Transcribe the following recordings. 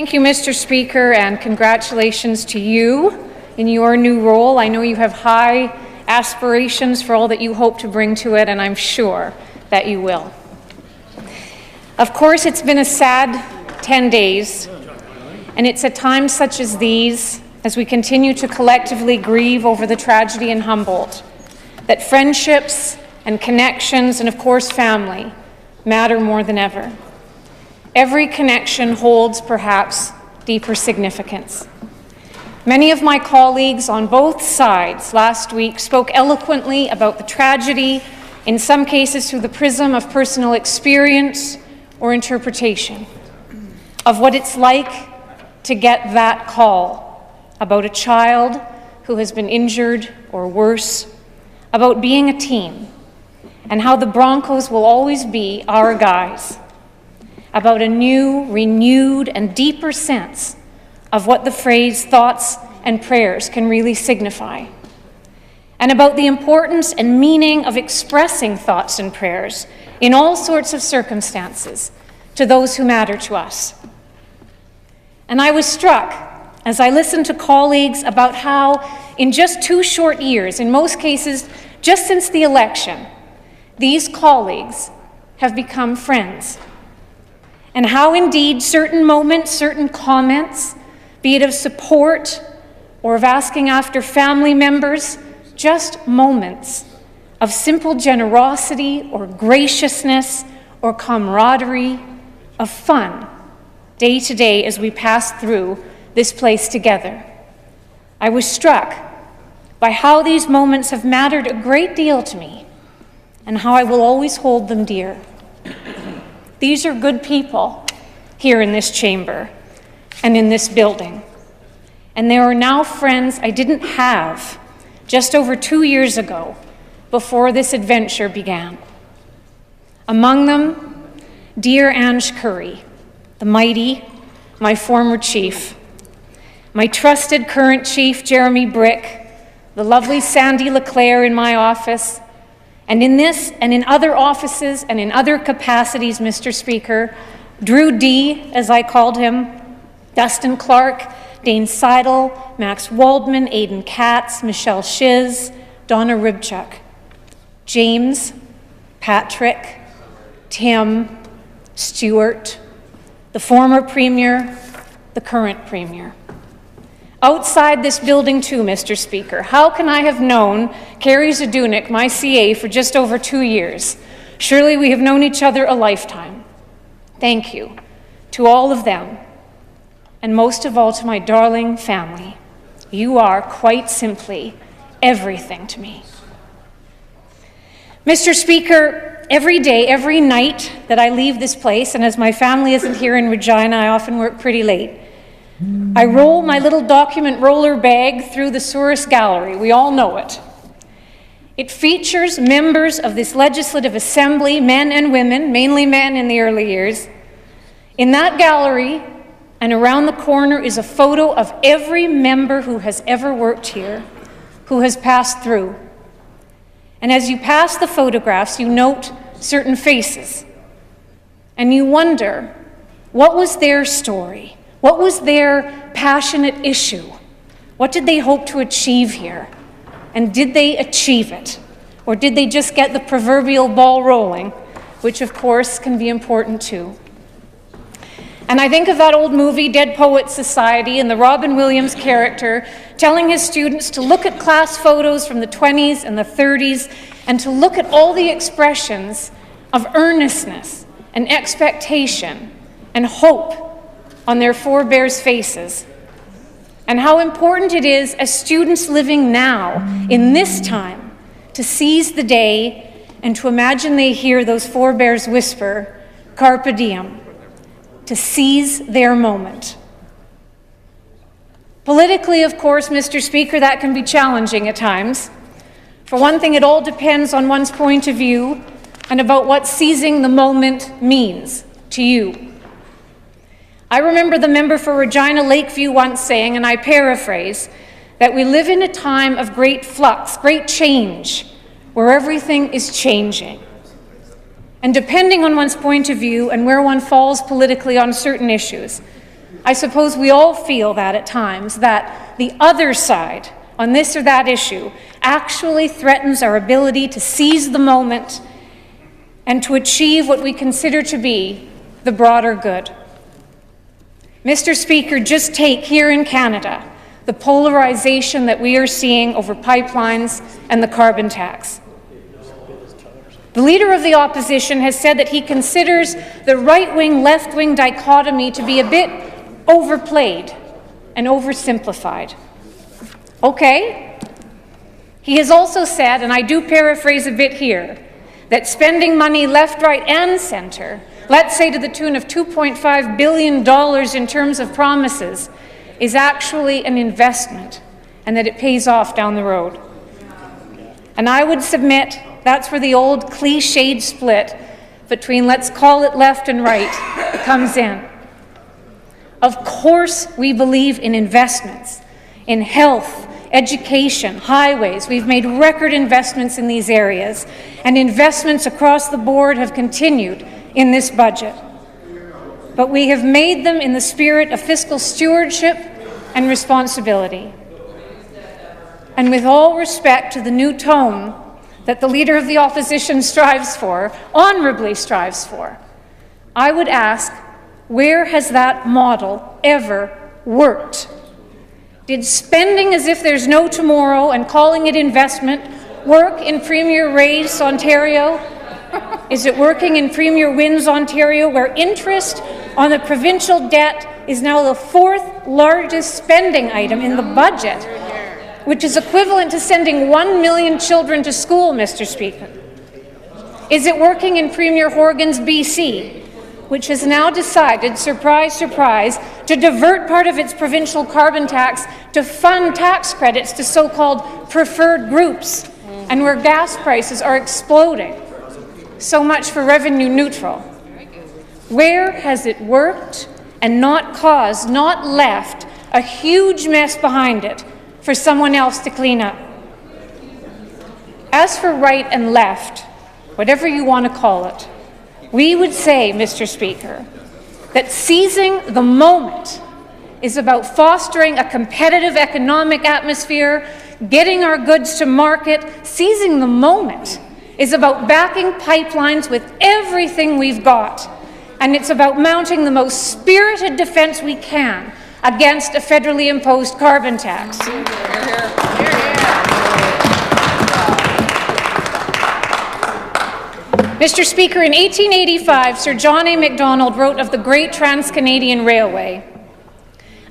Thank you, Mr. Speaker, and congratulations to you in your new role. I know you have high aspirations for all that you hope to bring to it, and I'm sure that you will. Of course, it's been a sad 10 days, and it's at times such as these, as we continue to collectively grieve over the tragedy in Humboldt, that friendships and connections, and of course family, matter more than ever. Every connection holds perhaps deeper significance. Many of my colleagues on both sides last week spoke eloquently about the tragedy, in some cases through the prism of personal experience or interpretation, of what it's like to get that call about a child who has been injured or worse, about being a team, and how the Broncos will always be our guys, about a new, renewed, and deeper sense of what the phrase thoughts and prayers can really signify, and about the importance and meaning of expressing thoughts and prayers in all sorts of circumstances to those who matter to us. And I was struck as I listened to colleagues about how in just 2 short years, in most cases just since the election, these colleagues have become friends. And how indeed certain moments, certain comments, be it of support or of asking after family members, just moments of simple generosity or graciousness or camaraderie, of fun, day to day as we pass through this place together. I was struck by how these moments have mattered a great deal to me and how I will always hold them dear. These are good people here in this chamber and in this building. And there are now friends I didn't have just over 2 years ago before this adventure began. Among them, dear Ange Curry, the mighty, my former chief, my trusted current chief, Jeremy Brick, the lovely Sandy Leclerc in my office, and in this and in other offices and in other capacities, Mr. Speaker, Drew D., as I called him, Dustin Clark, Dane Seidel, Max Waldman, Aidan Katz, Michelle Shiz, Donna Ribchuk, James, Patrick, Tim, Stuart, the former Premier, the current Premier. Outside this building too, Mr. Speaker, how can I have known Carrie Zadunik, my CA, for just over 2 years? Surely we have known each other a lifetime. Thank you to all of them, and most of all to my darling family. You are quite simply everything to me. Mr. Speaker, every day, every night that I leave this place, and as my family isn't here in Regina, I often work pretty late, I roll my little document roller bag through the Souris Gallery. We all know it. It features members of this Legislative Assembly, men and women, mainly men in the early years. In that gallery and around the corner is a photo of every member who has ever worked here, who has passed through. And as you pass the photographs, you note certain faces, and you wonder, what was their story? What was their passionate issue? What did they hope to achieve here? And did they achieve it? Or did they just get the proverbial ball rolling, which of course can be important too? And I think of that old movie, Dead Poets Society, and the Robin Williams character telling his students to look at class photos from the 20s and the 30s and to look at all the expressions of earnestness and expectation and hope on their forebears' faces, and how important it is as students living now, in this time, to seize the day and to imagine they hear those forebears whisper, carpe diem, to seize their moment. Politically, of course, Mr. Speaker, that can be challenging at times. For one thing, it all depends on one's point of view and about what seizing the moment means to you. I remember the member for Regina Lakeview once saying, and I paraphrase, that we live in a time of great flux, great change, where everything is changing. And depending on one's point of view and where one falls politically on certain issues, I suppose we all feel that at times, that the other side on this or that issue actually threatens our ability to seize the moment and to achieve what we consider to be the broader good. Mr. Speaker, just take here in Canada the polarization that we are seeing over pipelines and the carbon tax. The Leader of the Opposition has said that he considers the right-wing, left-wing dichotomy to be a bit overplayed and oversimplified. Okay. He has also said, and I do paraphrase a bit here, that spending money left, right, and centre, let's say to the tune of $2.5 billion in terms of promises, is actually an investment and that it pays off down the road. And I would submit that's where the old cliched split between let's call it left and right comes in. Of course, we believe in investments, in health, education, highways. We've made record investments in these areas, and investments across the board have continued in this budget. But we have made them in the spirit of fiscal stewardship and responsibility. And with all respect to the new tone that the Leader of the Opposition strives for, honourably strives for, I would ask, where has that model ever worked? Did spending as if there's no tomorrow and calling it investment work in Premier Ray's Ontario? Is it working in Premier Wynn's Ontario, where interest on the provincial debt is now the fourth largest spending item in the budget, which is equivalent to sending 1 million children to school, Mr. Speaker? Is it working in Premier Horgan's BC, which has now decided, surprise, surprise, to divert part of its provincial carbon tax to fund tax credits to so-called preferred groups, and where gas prices are exploding? So much for revenue neutral. Where has it worked and not caused, not left a huge mess behind it for someone else to clean up? As for right and left, whatever you want to call it, we would say, Mr. Speaker, that seizing the moment is about fostering a competitive economic atmosphere, getting our goods to market. Seizing the moment is about backing pipelines with everything we've got, and it's about mounting the most spirited defence we can against a federally imposed carbon tax. Mr. Speaker, in 1885, Sir John A. Macdonald wrote of the Great Trans-Canadian Railway.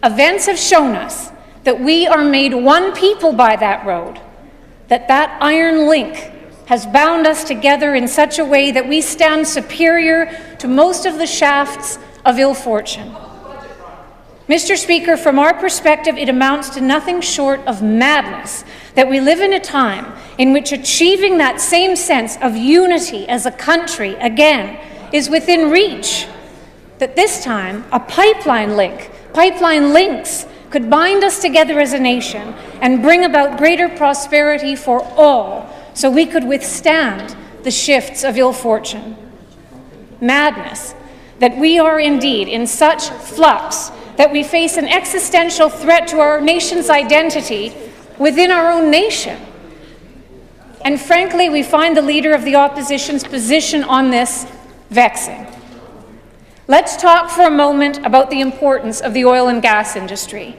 Events have shown us that we are made one people by that road, that iron link has bound us together in such a way that we stand superior to most of the shafts of ill fortune. Mr. Speaker, from our perspective, it amounts to nothing short of madness that we live in a time in which achieving that same sense of unity as a country, again, is within reach. That this time, a pipeline links, could bind us together as a nation and bring about greater prosperity for all, so we could withstand the shifts of ill fortune. Madness that we are indeed in such flux that we face an existential threat to our nation's identity within our own nation. And frankly, we find the Leader of the Opposition's position on this vexing. Let's talk for a moment about the importance of the oil and gas industry.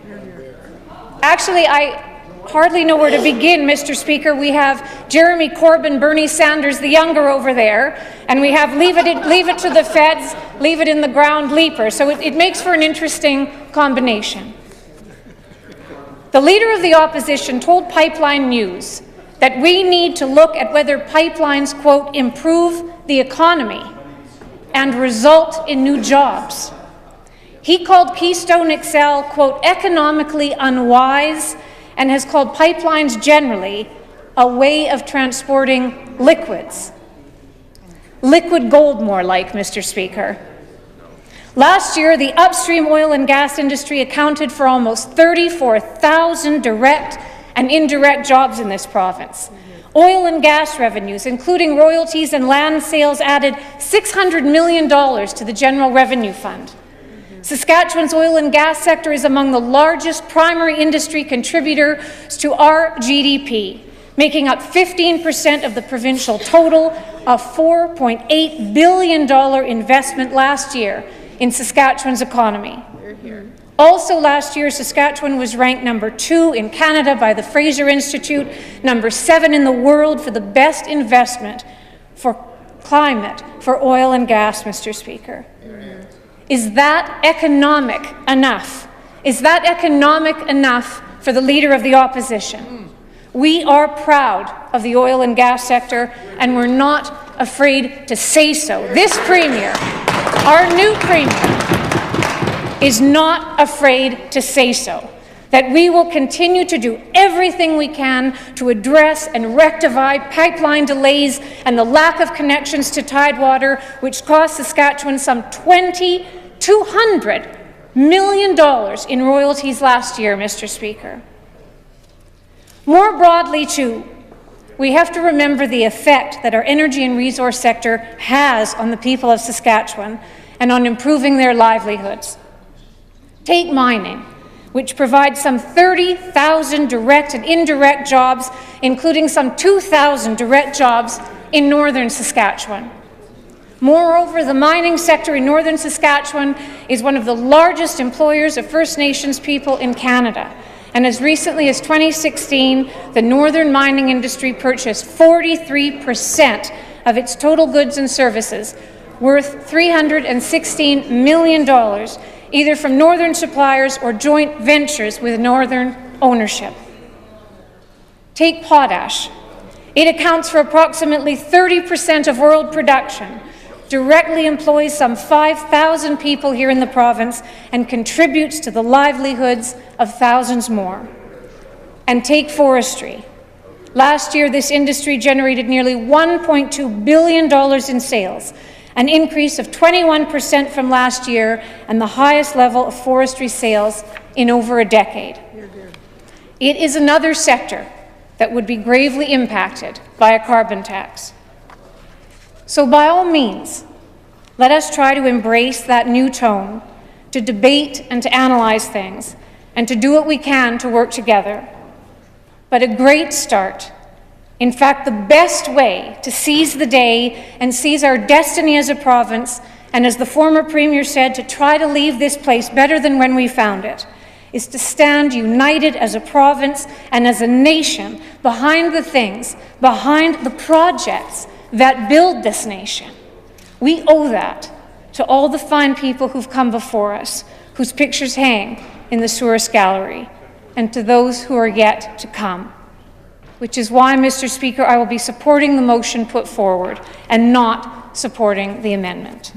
Actually, I hardly know where to begin, Mr. Speaker. We have Jeremy Corbyn, Bernie Sanders the younger over there, and we have leave it to the feds, leave it in the ground leaper. So it makes for an interesting combination. The Leader of the Opposition told Pipeline News that we need to look at whether pipelines, quote, improve the economy and result in new jobs. He called Keystone XL, quote, economically unwise, and has called pipelines generally a way of transporting liquids. Liquid gold, more like, Mr. Speaker. Last year, the upstream oil and gas industry accounted for almost 34,000 direct and indirect jobs in this province. Oil and gas revenues, including royalties and land sales, added $600 million to the General Revenue Fund. Saskatchewan's oil and gas sector is among the largest primary industry contributors to our GDP, making up 15% of the provincial total, a $4.8 billion investment last year in Saskatchewan's economy. Also last year, Saskatchewan was ranked number 2 in Canada by the Fraser Institute, number 7 in the world for the best investment for climate for oil and gas, Mr. Speaker. Is that economic enough? Is that economic enough for the Leader of the Opposition? We are proud of the oil and gas sector, and we're not afraid to say so. This Premier, our new Premier, is not afraid to say so, that we will continue to do everything we can to address and rectify pipeline delays and the lack of connections to Tidewater, which cost Saskatchewan some $200 million in royalties last year, Mr. Speaker. More broadly, too, we have to remember the effect that our energy and resource sector has on the people of Saskatchewan and on improving their livelihoods. Take mining, which provides some 30,000 direct and indirect jobs, including some 2,000 direct jobs in northern Saskatchewan. Moreover, the mining sector in northern Saskatchewan is one of the largest employers of First Nations people in Canada. And as recently as 2016, the northern mining industry purchased 43% of its total goods and services, worth $316 million, either from northern suppliers or joint ventures with northern ownership. Take potash. It accounts for approximately 30% of world production, directly employs some 5,000 people here in the province, and contributes to the livelihoods of thousands more. And take forestry. Last year, this industry generated nearly $1.2 billion in sales, an increase of 21% from last year, and the highest level of forestry sales in over a decade. It is another sector that would be gravely impacted by a carbon tax. So by all means, let us try to embrace that new tone, to debate and to analyze things, and to do what we can to work together. But a great start, in fact, the best way to seize the day and seize our destiny as a province, and as the former Premier said, to try to leave this place better than when we found it, is to stand united as a province and as a nation behind the things, behind the projects that build this nation. We owe that to all the fine people who've come before us, whose pictures hang in the Souris Gallery, and to those who are yet to come. Which is why, Mr. Speaker, I will be supporting the motion put forward and not supporting the amendment.